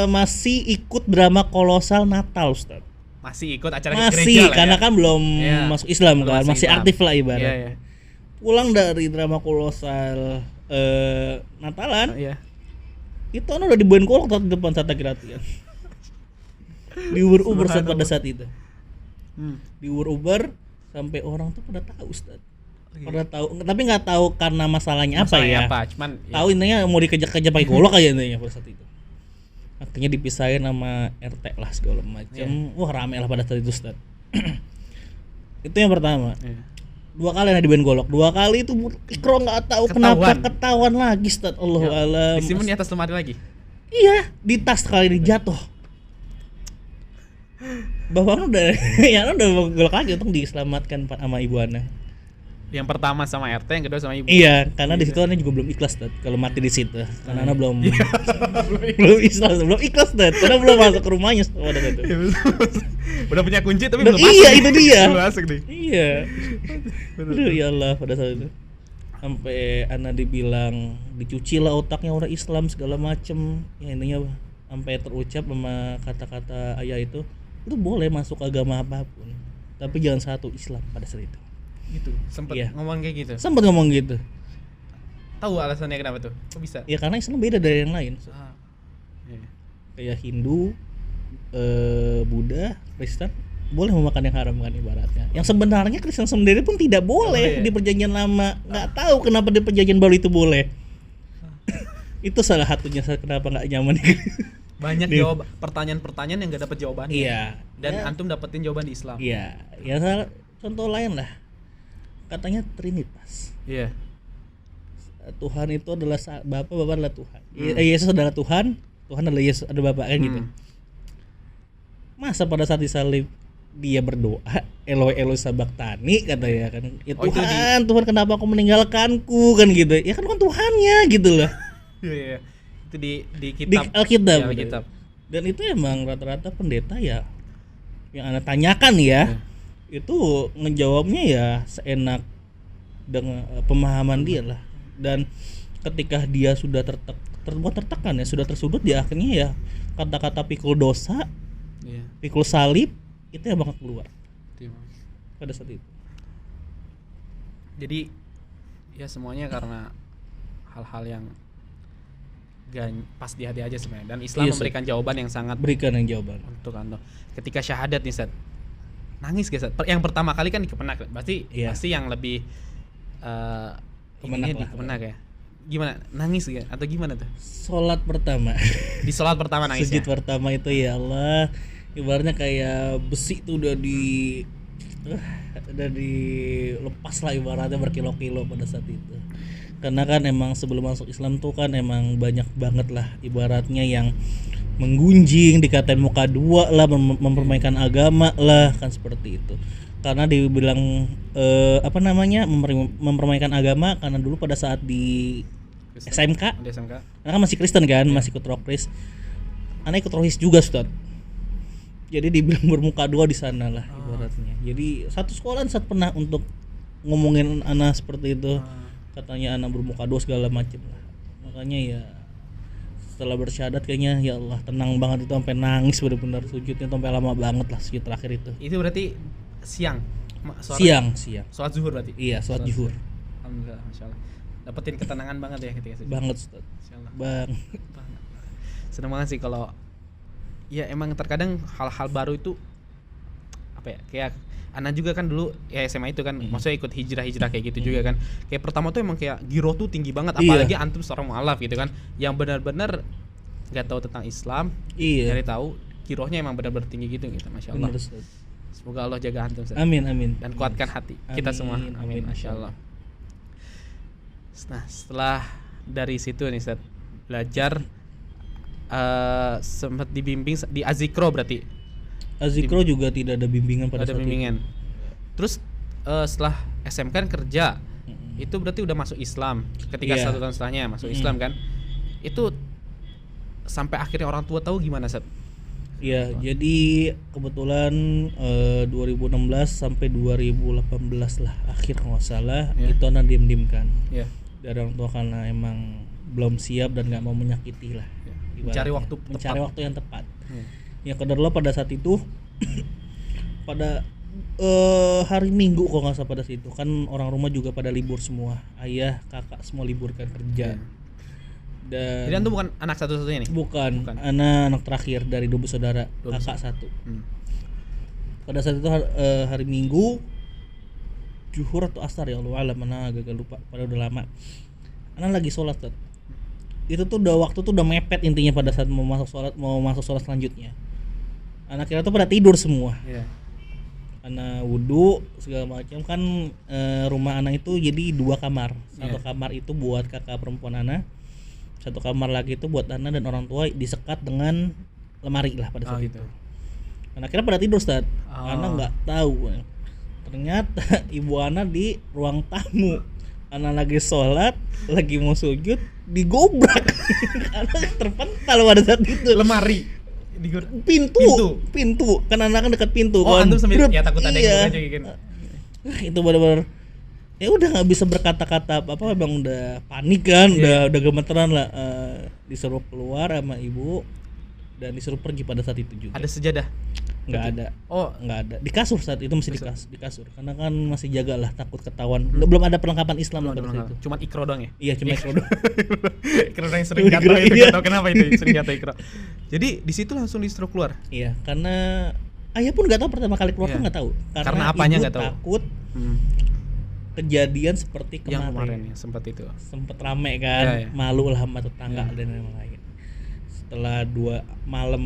masih ikut drama kolosal Natal Ustaz. Masih ikut acara masih, gereja lah karena ya. kan belum masuk Islam kan, masih Islam. aktif lah ibarat. Iya. Pulang dari drama kolosal Natalan, itu kan udah dibuain golok di depan saat latihan. Diuber-uber pada saat itu. Diuber-uber sampai orang tuh pada tahu Ustaz. Pada tahu, tapi nggak tahu karena masalahnya apa ya. Cuman tahu intinya mau dikejar-kejar pakai golok aja intinya pada saat itu. Akhirnya dipisahin sama RT lah segala macam. Wah rame lah pada saat itu Ustaz. Itu yang pertama. 2 kali dibuahin golok. 2 kali itu Ikro nggak tahu kenapa ketahuan lagi Ustaz. Allahu alam. Disimpan di atas lemari lagi. Iya, di tas kali ini jatuh. Bapaknya udah golok lagi, untung diselamatkan sama ibu Ana. Yang pertama sama RT, yang kedua sama ibu. Iya, karena di situ Ana juga belum ikhlas Dad, kalau mati di situ. Karena Ana belum ikhlas Dad, karena belum masuk ke rumahnya pada saat itu. Udah punya kunci tapi belum masuk. Iya, itu dia. Belum masuk nih. Iya. Aduh ya Allah pada saat itu. Sampai Ana dibilang dicuci lah otaknya orang Islam segala macem. Ya intinya sampai terucap sama kata-kata ayah itu boleh masuk agama apapun, tapi jangan satu Islam pada saat itu. Gitu. Sempat ngomong kayak gitu. Sempat ngomong gitu. Tahu alasannya kenapa tuh? Kok bisa? Ya karena Islam beda dari yang lain. Kayak Hindu, Buddha, Kristen boleh memakan yang haram kan ibaratnya. Yang sebenarnya Kristen sendiri pun tidak boleh di perjanjian lama. Nggak tahu kenapa di perjanjian baru itu boleh. Itu salah satunya kenapa nggak nyaman. Banyak pertanyaan-pertanyaan yang gak dapat jawabannya. Iya. Dan antum dapetin jawaban di Islam. Iya. Ya contoh lain lah. Katanya Trinitas. Iya. Tuhan itu adalah Bapa adalah Tuhan. Yesus adalah Tuhan adalah Yesus, ada Bapa kan gitu. Masa pada saat disalib dia berdoa Eloi sabachthani katanya kan. Ya Tuhan kenapa kau meninggalkanku kan gitu. Ya kan Tuhannya gitu loh. Iya. Itu di kitab Alkitab. Dan itu emang rata-rata pendeta ya yang Anda tanyakan ya, itu ngejawabnya ya seenak dengan pemahaman dia lah. Dan ketika dia sudah terbuat tertekan ya, sudah tersudut, dia akhirnya ya kata-kata pikul dosa, pikul salib itu yang bakal keluar pada saat itu. Jadi ya semuanya karena hal-hal yang pas di hati aja sebenarnya, dan Islam memberikan jawaban yang sangat untuk antum. Ketika syahadat nih Ustaz, nangis guys. Yang pertama kali kan di Kemenak, pasti yang lebih Kemenak ya. Gimana, nangis ya atau gimana tuh? Sholat pertama. Di sholat pertama nangis. Sujud pertama itu ya Allah, ibaratnya kayak besi tuh udah dilepas lah ibaratnya berkilo-kilo pada saat itu. Karena kan emang sebelum masuk Islam tuh kan emang banyak banget lah ibaratnya yang menggunjing, dikatain muka dua lah, mempermainkan agama lah kan seperti itu. Karena dibilang mempermainkan agama karena dulu pada saat di SMK. Karena kan masih Kristen kan, masih ikut Rokris. Anak ikut Rohis juga Ustaz. Jadi dibilang bermuka dua di sana lah ibaratnya. Jadi satu sekolah saat pernah untuk ngomongin anak seperti itu, katanya anak bermuka dua segala macam lah. Makanya ya setelah bersyahadat kayaknya ya Allah tenang banget itu, sampai nangis benar-benar, sujudnya sampai lama banget lah sujud terakhir itu. Itu berarti siang. Siang. Sholat zuhur berarti. Iya, sholat zuhur. Alhamdulillah, masyaallah. Dapetin ketenangan banget ya ketika sujud. Banget, Ustaz. Masyaallah. Bang. Seneng banget sih kalau ya emang terkadang hal-hal baru itu apa ya, kayak anak juga kan dulu ya SMA itu kan maksudnya ikut hijrah kayak gitu juga kan. Kayak pertama tuh emang kayak giro tuh tinggi banget, apalagi antum seorang mualaf gitu kan yang benar-benar enggak tahu tentang Islam. Dari tahu girohnya emang benar-benar tinggi gitu masyaallah. Semoga Allah jaga antum, Ustaz. Amin. Dan kuatkan hati kita semua. Amin. Masyaallah. Nah, setelah dari situ nih Ustaz, belajar sempat dibimbing di Azikro berarti. Azikro juga tidak ada bimbingan pada saat bimbingan. Terus setelah SMK kan kerja, itu berarti udah masuk Islam. Ketika 1 tahun setelahnya masuk Islam kan, itu sampai akhirnya orang tua tahu gimana, Ustaz? Iya, jadi kebetulan 2016 sampai 2018 lah akhir kalau nggak salah, itu anak diem kan. Dari orang tua karena emang belum siap dan nggak mau menyakiti lah. Mencari waktu yang tepat. Yang kedua pada saat itu pada hari Minggu kalau nggak salah pada situ kan orang rumah juga pada libur semua, ayah kakak semua libur kan kerja. Dan jadi antum bukan anak satu-satunya nih? Bukan. Anak terakhir dari 2 bersaudara, kakak 1. Pada saat itu hari Minggu zuhur atau asar ya Allah alam, mana agak lupa, pada udah lama. Anak lagi sholat tuh. Itu tuh udah waktu tuh udah mepet intinya pada saat mau masuk sholat selanjutnya. Anak kira tuh pada tidur semua. Anak wudhu segala macam kan, rumah anak itu jadi 2 kamar. Satu kamar itu buat kakak perempuan anak, satu kamar lagi itu buat anak dan orang tua, disekat dengan lemari lah pada saat itu. Anak kira pada tidur, Ustaz. Anak nggak tahu. Ternyata ibu anak di ruang tamu. Anak lagi sholat, lagi mau sujud, digobrak. Anak terpental pada saat itu. Lemari. Pintu. Kan anak kan dekat pintu. Antum sambil ya takut ada yang aja gitu. Itu benar-benar ya udah nggak bisa berkata-kata apa, bang udah panik kan, udah gemeteran lah. Disuruh keluar sama ibu dan disuruh pergi pada saat itu juga. Ada sejadah? Nggak ada. Nggak ada. Di kasur saat itu masih di kasur. Karena kan masih jaga lah, takut ketahuan. Belum ada perlengkapan Islam pada saat itu. Cuma ikro doang ya? Iya, cuma ikro doang. Ikro yang sering jatuh itu, nggak tahu kenapa itu sering jatuh ikro. Jadi di situ langsung disuruh keluar. Iya, karena ayah pun nggak tahu pertama kali keluar tuh nggak tahu. Karena apanya nggak tahu. Takut kejadian seperti kemarin ya, sempat rame kan, malu lah sama tetangga dan lain-lain. Setelah 2 malam,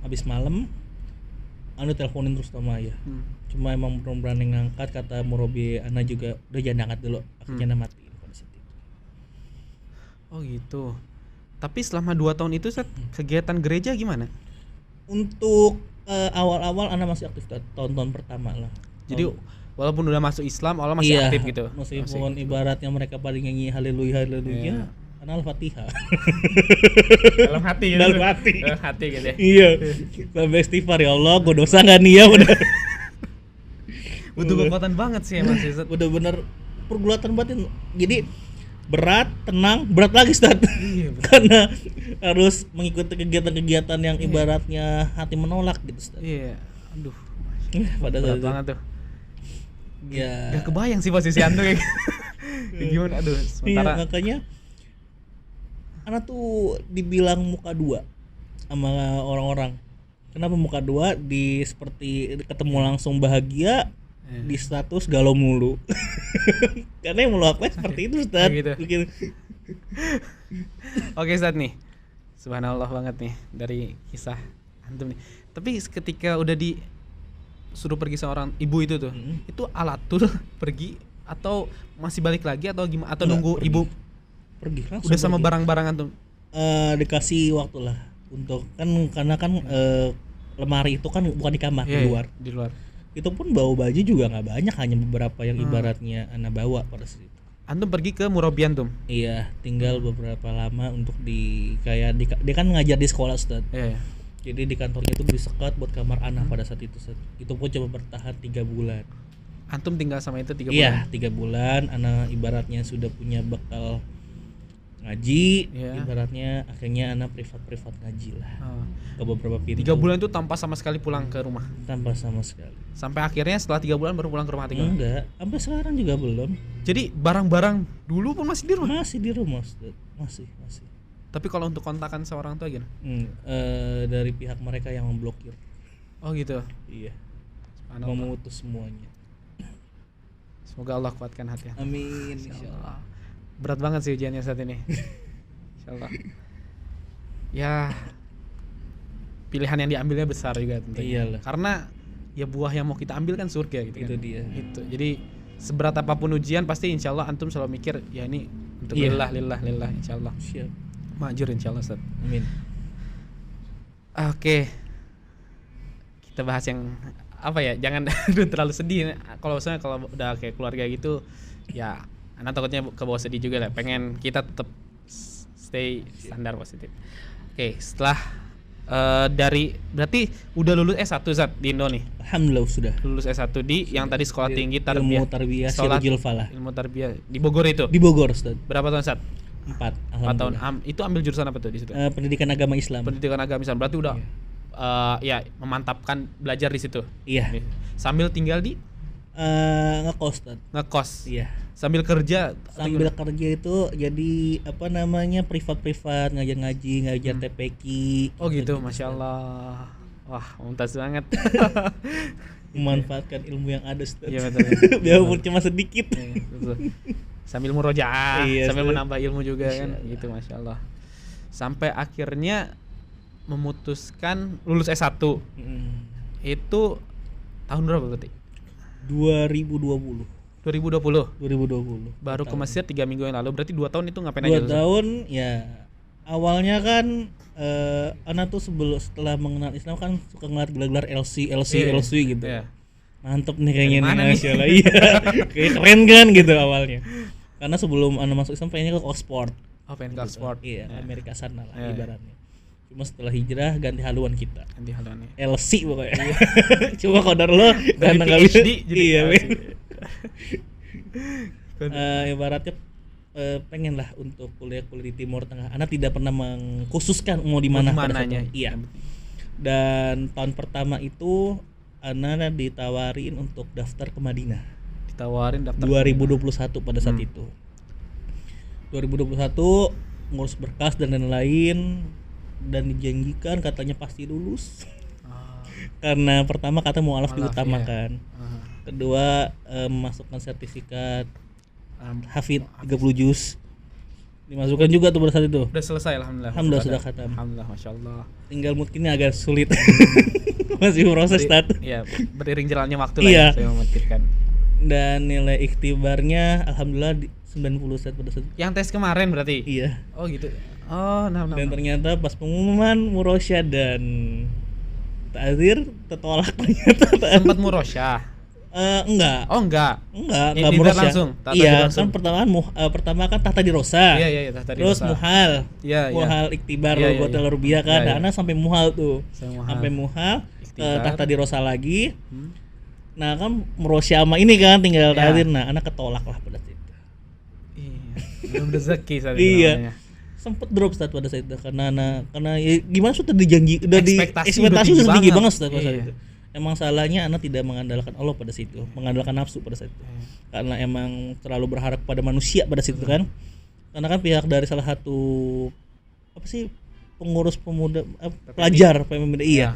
habis malam anu teleponin terus sama ayah. Cuma emang belum berani ngangkat, kata murabi anak juga udah jangan angkat dulu, akhirnya mati pada saat itu. Oh gitu. Tapi selama 2 tahun itu kegiatan gereja gimana? Untuk awal-awal anak masih aktif, tahun-tahun pertama lah. Jadi walaupun udah masuk Islam, Allah masih aktif gitu. Meskipun ibaratnya mereka pada nyanyi haleluya, anak Al-Fatihah. Dalam hati gitu. Dalam hati gitu ya. Iya. Sampai istighfar, ya Allah, gue dosa enggak nih ya, udah. Butuh kekuatan banget sih emang sih. Udah bener pergulatan batin. Jadi berat, tenang, berat lagi, Ustaz. Karena harus mengikuti kegiatan-kegiatan yang ibaratnya hati menolak gitu, Ustaz. Iya. Aduh. Pada saat banget tuh. Ya. Gak kebayang sih posisi antum kayak gimana. Aduh, sementara makanya anak tuh dibilang muka 2 sama orang-orang. Kenapa muka 2? Seperti ketemu langsung bahagia, di status galau mulu. Karena yang melakukan seperti itu, Ustaz. Gitu. Oke, Ustaz nih. Subhanallah banget nih dari kisah antum nih. Tapi ketika udah suruh pergi seorang ibu itu tuh, itu alatur pergi atau masih balik lagi atau gimana, atau nunggu ibu pergi langsung? Udah sama barang-barang antum? Dikasih waktu lah untuk karena lemari itu kan bukan di kamar, di luar. Itu pun bawa baju juga nggak banyak, hanya beberapa yang ibaratnya anak bawa pada saat itu. Antum pergi ke Murabian tuh? Iya, tinggal beberapa lama untuk dia kan ngajar di sekolah, Ustaz. Jadi di kantornya itu disekat buat kamar Ana pada saat itu Ustaz. Itu pun cuma bertahan 3 bulan. Antum tinggal sama itu 3 bulan? Iya, 3 bulan. Ana ibaratnya sudah punya bekal ngaji, ibaratnya akhirnya Ana privat ngaji lah. Ke beberapa pintu. 3 bulan itu tanpa sama sekali pulang ke rumah? Tanpa sama sekali. Sampai akhirnya setelah 3 bulan baru pulang ke rumah tinggal? Enggak, sampai sekarang juga belum. Jadi barang-barang dulu pun masih di rumah? Masih di rumah, Ustaz. Masih. Tapi kalau untuk kontakan seorang tua gimana? Dari pihak mereka yang memblokir. Oh gitu? Iya. Memutus semuanya. Semoga Allah kuatkan hati. Amin, insyaallah. Berat banget sih ujiannya saat ini. Insyaallah. Ya, pilihan yang diambilnya besar juga tentunya. Iyalah. Karena ya buah yang mau kita ambil kan surga gitu. Itu kan. dia. Itu. Jadi seberat apapun ujian pasti insyaallah antum selalu mikir ya ini untuk lillah insyaallah. Siap. Ma'jur insyaallah Ustaz. Amin. Oke. Kita bahas yang apa ya? Jangan terlalu sedih. Kalau misalnya kalau udah kayak keluarga gitu ya Ana takutnya ke bawah sedih juga lah. Pengen kita tetap stay standar positif. Oke, setelah dari berarti udah lulus S1 Zat di Indo nih. Alhamdulillah sudah. Lulus S1 di yang tadi sekolah tinggi Ilmu Tarbiyah Sirajul Falah. Ilmu Tarbiyah di Bogor itu. Di Bogor, Ustaz. Berapa tahun Zat? 4 tahun. Itu ambil jurusan apa tuh di situ? Pendidikan agama Islam. Pendidikan agama Islam. Berarti udah ya memantapkan belajar di situ. Iya. Sambil tinggal di ngekos, Ustaz. Ngekos. Iya. Sambil kerja itu jadi apa namanya privat ngajar TPQ. Oh gitu, Masya Allah. Wah, mumtaz banget. Memanfaatkan ilmu yang ada, Ustaz. Iya betul. Biarpun cuma sedikit. Iya, betul. Sambil murojaah, sambil menambah ilmu juga kan, gitu Masya Allah. Sampai akhirnya memutuskan lulus S1. Itu tahun berapa berarti? 2020. Baru ke Mesir 3 minggu yang lalu. Berarti 2 tahun itu ngapain aja? 2 tahun ya. Awalnya kan Ana tuh setelah mengenal Islam kan suka ngeliat gelar-gelar LC gitu. Mantep nih kayaknya nih, Masya Allah. Iya. Kayak keren kan gitu awalnya. Karena sebelum Ana masuk Islam pengennya ke Oxford. Oh, pengen ke Oxford. Iya, Amerika sana lah ibaratnya. Cuma setelah hijrah ganti haluan kita. Ganti haluan ya. LC pokoknya. Cuma kodar lo karena enggak bisa. Iya, ibaratnya pengen lah untuk kuliah di Timur Tengah. Ana tidak pernah mengkhususkan mau di mana mananya. Iya. Dan tahun pertama itu Ana ditawarin untuk daftar ke Madinah. Ditawarin daftar 2021 pada saat itu. 2021 ngurus berkas dan lain-lain dan dijanjikan katanya pasti lulus. Karena pertama kata mualaf diutamakan. Kedua memasukkan sertifikat hafid 30 juz. Dimasukkan juga tuh pada saat itu. Udah selesai alhamdulillah. Alhamdulillah sudah khatam. Alhamdulillah masyaallah. Tinggal mungkin agak sulit. Masih proses status. Iya, beriring jalannya waktu lah ya saya memikirkan. Dan nilai ikhtibarnya alhamdulillah 90 set pada saat itu. Yang tes kemarin berarti? Iya. Oh gitu. Oh, nah. Dan ternyata pas pengumuman murosyah dan ta'zir tertolak ternyata. Sempat murosyah. Enggak. Oh enggak murosyah. Langsung. Iya, kan pertama kan tahta dirosa. Iya, tahta dirosa. Terus muhal. Iya. Muhal iktibar buat rubiah kan. Ana sampai muhal tuh. Sampai muhal tahta dirosa lagi. Nah, kan murosyah sama ini kan tinggal ta'zir. Nah, anak ketolak lah pada saat itu. Iya. Belum rezeki saat itu. Iya. Sempet drop saat pada saat itu karena ya, gimana sudah dijanji udah ekspektasi sudah tinggi banget saat itu. Emang salahnya anak tidak mengandalkan Allah pada situ, mengandalkan nafsu pada saat itu. Karena emang terlalu berharap pada manusia pada situ kan. Karena kan pihak dari salah satu pengurus pemuda pelajar PMMD iya.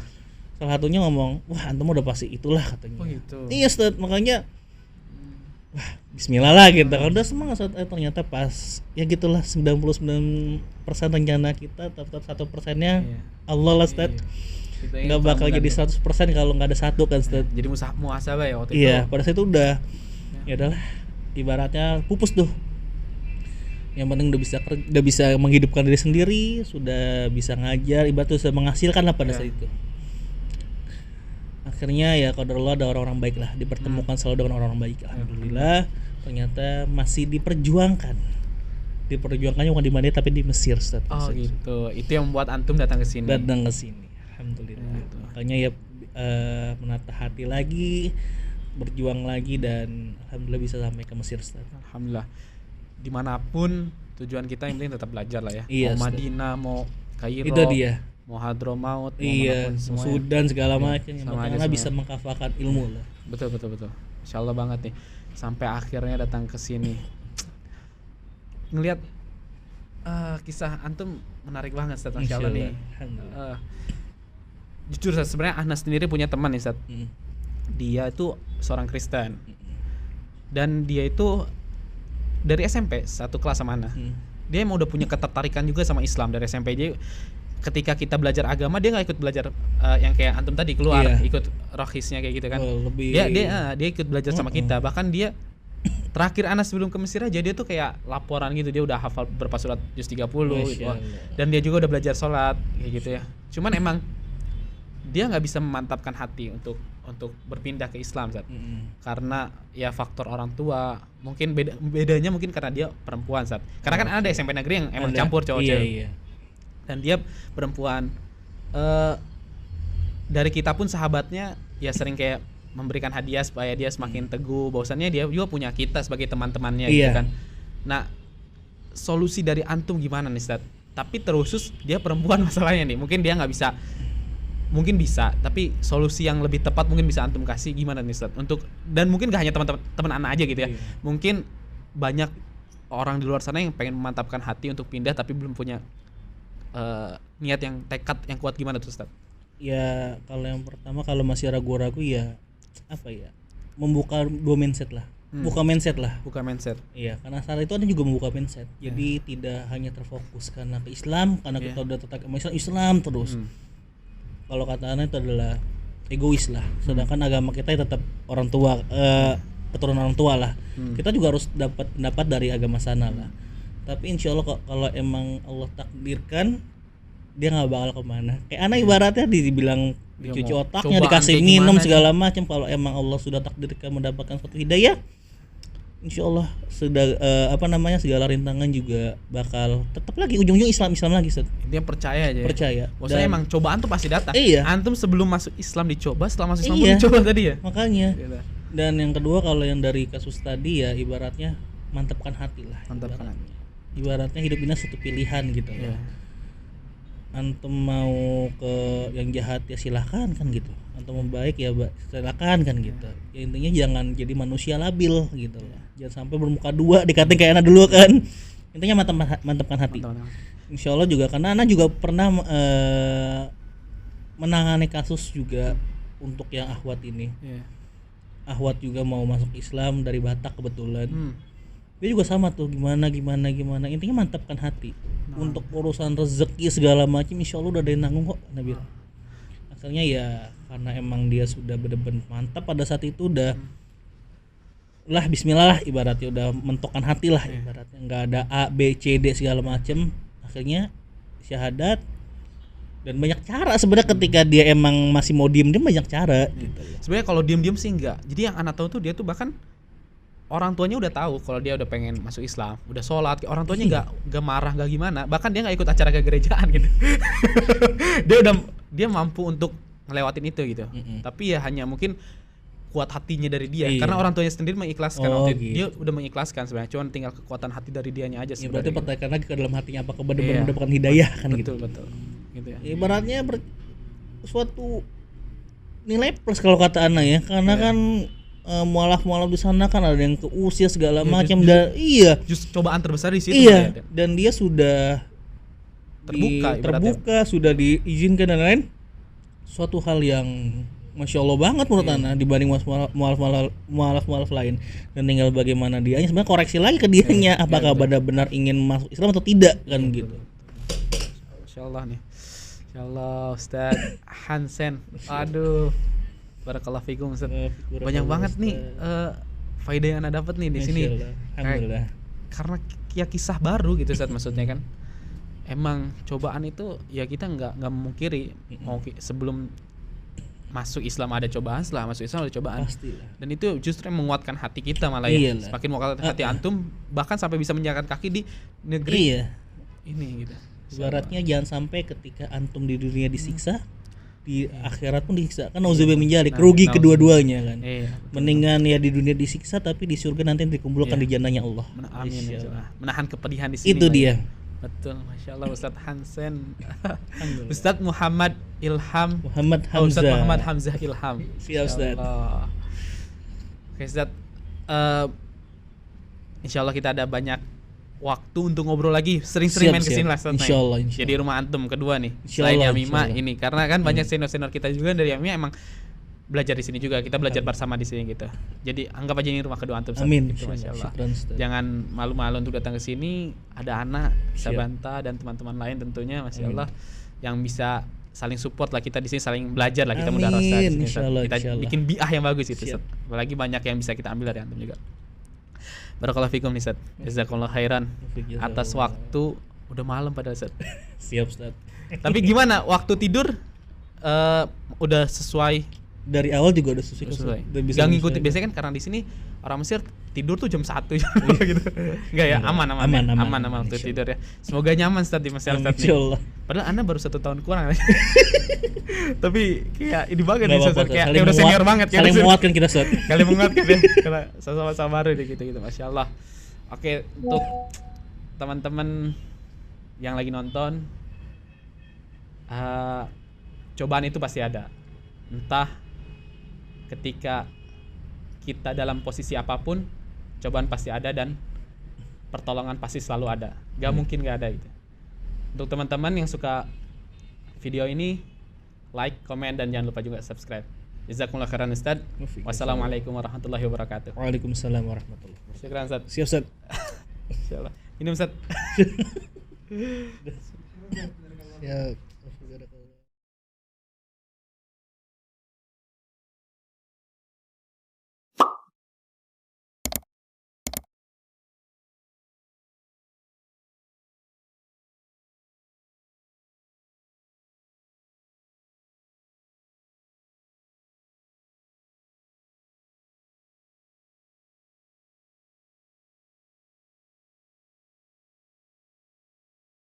Salah satunya ngomong, "Wah, antum udah pasti itulah," katanya. Oh gitu. Iya, Ustaz, makanya wah, bismillah lah gitu. Kalau udah semangat ternyata pas ya gitulah 99% rencana kita tetap 1%-nya Allah lah, Ustaz. Nggak bakal jadi 100% kalau nggak ada satu kan, Ustaz. Jadi muhasabah ya waktu itu. Iya, pada saat itu udah ya udahlah ibaratnya pupus tuh. Yang penting udah bisa menghidupkan diri sendiri, sudah bisa ngajar, ibaratnya sudah menghasilkan lah pada saat itu. Akhirnya ya qadarullah ada orang-orang baik lah, dipertemukan selalu dengan orang-orang baik. Alhamdulillah ternyata masih diperjuangkan. Diperjuangkannya bukan di Madinah tapi di Mesir, Ustaz. Oh gitu. Itu yang membuat antum datang ke sini. Alhamdulillah. Makanya ya menata hati lagi, berjuang lagi, dan alhamdulillah bisa sampai ke Mesir, Ustaz. Alhamdulillah. Dimanapun tujuan kita yang penting tetap belajar lah ya. Iya, mau Madinah, mau Kairo, itu dia. mau Hadramaut, mau Iya, manapun semuanya. Sudan segala macam, yang sama penting aja bisa semua. mengkafahkan ilmu lah. Betul. Insyaallah banget nih. Sampai akhirnya datang ke sini. Ngelihat kisah antum menarik banget, Ustaz. Masyaallah nih. Alhamdulillah. Jujur Ustaz, sebenarnya Anas sendiri punya teman nih, Ustaz. Dia itu seorang Kristen. Dan dia itu dari SMP satu kelas sama Ana. Dia emang udah punya ketertarikan juga sama Islam dari SMP. Dia ketika kita belajar agama, dia nggak ikut belajar yang kayak antum tadi keluar, ikut rohisnya kayak gitu kan. Dia ikut belajar sama kita. Bahkan dia terakhir Anas sebelum ke Mesir aja, dia tuh kayak laporan gitu, dia udah hafal berapa surat juz 30 gitu. Dan dia juga udah belajar sholat kayak gitu ya. Cuman emang dia nggak bisa memantapkan hati untuk berpindah ke Islam, Zat. Karena ya faktor orang tua, mungkin bedanya mungkin karena dia perempuan, Zat. Karena kan ada SMP negeri yang emang campur cowok-cewek. Dan dia perempuan. Dari kita pun sahabatnya ya sering kayak memberikan hadiah supaya dia semakin teguh, bahwasannya dia juga punya kita sebagai teman-temannya gitu kan. Nah, solusi dari antum gimana nih, Zat? Tapi terusus dia perempuan masalahnya nih. Mungkin dia nggak bisa, mungkin bisa, tapi solusi yang lebih tepat mungkin bisa antum kasih gimana nih, Ustaz? Dan mungkin gak hanya teman anak aja gitu ya. Mungkin banyak orang di luar sana yang pengen memantapkan hati untuk pindah tapi belum punya niat yang tekad yang kuat, gimana tuh, Ustaz? Ya, kalau yang pertama, kalau masih ragu-ragu ya apa ya? Membuka dua mindset lah. Buka mindset. Iya, karena saat itu ada juga membuka mindset. Jadi tidak hanya terfokus karena ke Islam, karena kita udah tetap Islam terus. Kalau kata Ana itu adalah egois lah. Sedangkan agama kita tetap orang tua, keturunan orang tua lah. Kita juga harus dapat pendapat dari agama sana lah. Tapi insya Allah kalau emang Allah takdirkan, dia nggak bakal kemana. Kayak Ana ibaratnya dibilang dicuci otaknya, dikasih minum segala macam. Kalau emang Allah sudah takdirkan mendapatkan suatu hidayah, insya Allah sudah segala rintangan juga bakal tetap lagi ujung-ujung Islam lagi, Ustaz. Intinya percaya aja. Percaya. Maksudnya emang cobaan tuh pasti datang. Iya. Antum sebelum masuk Islam dicoba, setelah masuk Islam pun dicoba tadi ya. Makanya. Gitu. Dan yang kedua, kalau yang dari kasus tadi ya ibaratnya mantapkan hati lah. Ibaratnya hidup ini satu pilihan gitu. Antum mau ke yang jahat ya silahkan kan gitu. Antum mau baik ya silakan kan gitu. Ya intinya jangan jadi manusia labil gitu lah. Jangan sampai bermuka dua dikatain kayak Ana dulu kan. Intinya mantapkan hati. Insya Allah juga, karena Ana juga pernah menangani kasus juga untuk yang akhwat ini. Akhwat juga mau masuk Islam dari Batak kebetulan. Dia juga sama tuh, gimana intinya mantapkan hati. Untuk urusan rezeki segala macam insya Allah udah ada yang nanggung kok, Nabil. Akhirnya ya karena emang dia sudah bener-bener mantap pada saat itu, udah lah bismillah lah ibaratnya, udah mentokkan hati lah ibaratnya, nggak ada A B C D segala macam. Akhirnya syahadat. Dan banyak cara sebenarnya ketika dia emang masih mau diem banyak cara gitu. Sebenarnya kalau diem sih enggak. Jadi yang Ana tahu tuh dia tuh bahkan orang tuanya udah tahu kalau dia udah pengen masuk Islam, udah sholat, orang tuanya nggak marah, nggak gimana, bahkan dia nggak ikut acara kegerejaan gitu. dia mampu untuk ngelewatin itu gitu. Tapi ya hanya mungkin kuat hatinya dari dia, karena orang tuanya sendiri mengikhlaskan. Dia udah mengikhlaskan sebenarnya, cuma tinggal kekuatan hati dari dianya aja sebenarnya. Berarti pertanyakan lagi ke dalam hatinya, apakah benar-benar mendapatkan hidayah kan. Betul gitu ya. Ibaratnya suatu nilai plus kalau kata Ana ya, karena kan mualaf di sana kan ada yang keusia segala macam, dan justru cobaan terbesar di situ. Dan dia sudah terbuka, sudah diizinkan dan lain, suatu hal yang Masya Allah banget menurut Ana dibanding mualaf lain. Dan tinggal bagaimana dianya sebenarnya koreksi lagi ke dianya, apakah benar-benar ingin masuk Islam atau tidak kan gitu. Masya Allah nih, Masya Allah Ustaz Hansen, aduh barakallahu fikum Ustaz. Banyak banget nih faedah yang Ana dapat nih di sini. Alhamdulillah. Karena ya kisah baru gitu Ustaz, maksudnya kan emang cobaan itu ya kita nggak memungkiri. Sebelum masuk Islam ada cobaan, setelah masuk Islam ada cobaan. Pastilah. Dan itu justru menguatkan hati kita malah ya. Semakin menguatkan hati antum, bahkan sampai bisa menjalankan kaki di negeri ini gitu. Ibaratnya jangan sampai ketika antum di dunia disiksa, di akhirat pun disiksa kan, nauzubillah min dzalik, rugi kedua-duanya kan. Mendingan ya di dunia disiksa tapi di surga nanti dikumpulkan di jannahnya Allah. Amin. Menahan kepedihan di sini. Itu dia. Betul, Masya Allah. Ustadz Hansen. Ustadz Muhammad Ilham. Ustadz Muhammad Hamzah Ilham. Siap Ustadz. Oke Ustadz, Insya Allah kita ada banyak waktu untuk ngobrol lagi, sering-sering main kesini lah Ustadz. Insya Allah. Jadi rumah antum kedua nih, selain Yamima ini, karena kan banyak senior-senior kita juga dari Yamima emang belajar di sini juga, kita belajar bersama di sini gitu. Jadi anggap aja ini rumah kedua antum. Amin. Gitu, Masya Allah. Jangan malu-malu untuk datang ke sini. Ada anak, Sabanta dan teman-teman lain tentunya, Masya Allah, yang bisa saling support lah, kita di sini saling belajar lah, kita mudarasah di sini. Kita bikin biah yang bagus itu. Apalagi banyak yang bisa kita ambil dari antum juga. Barakallahu fikum Ustaz. Jazakallahu khairan atas waktu. Udah malam pada Ustaz. Siap Ustaz. Tapi gimana waktu tidur udah sesuai? Dari awal juga udah sesuai. Gak ngikutin, biasanya kan karena di sini orang Mesir tidur tuh jam 1 gitu. Enggak ya, aman waktu tidur ya. Semoga nyaman Ustaz di Mesir Ustaz nih. Padahal Anda baru 1 tahun kurang. Tapi kayak ini banget nih Ustaz, kayak udah senior banget kan. Saling menguatkan kita Ustaz. Kali menguatkan ya. Karena sama-sama baru deh gitu Masya Allah. Oke, untuk teman-teman yang lagi nonton, cobaan itu pasti ada. Entah ketika kita dalam posisi apapun, cobaan pasti ada dan pertolongan pasti selalu ada. Gak mungkin gak ada gitu. Untuk teman-teman yang suka video ini, like, komen, dan jangan lupa juga subscribe. Jazakumullah khairan Ustaz. Wassalamualaikum warahmatullahi wabarakatuh. Waalaikumsalam warahmatullahi wabarakatuh. Syukran Ustaz. Siap Ustaz. Insyaallah. Ini Ustaz. Siap.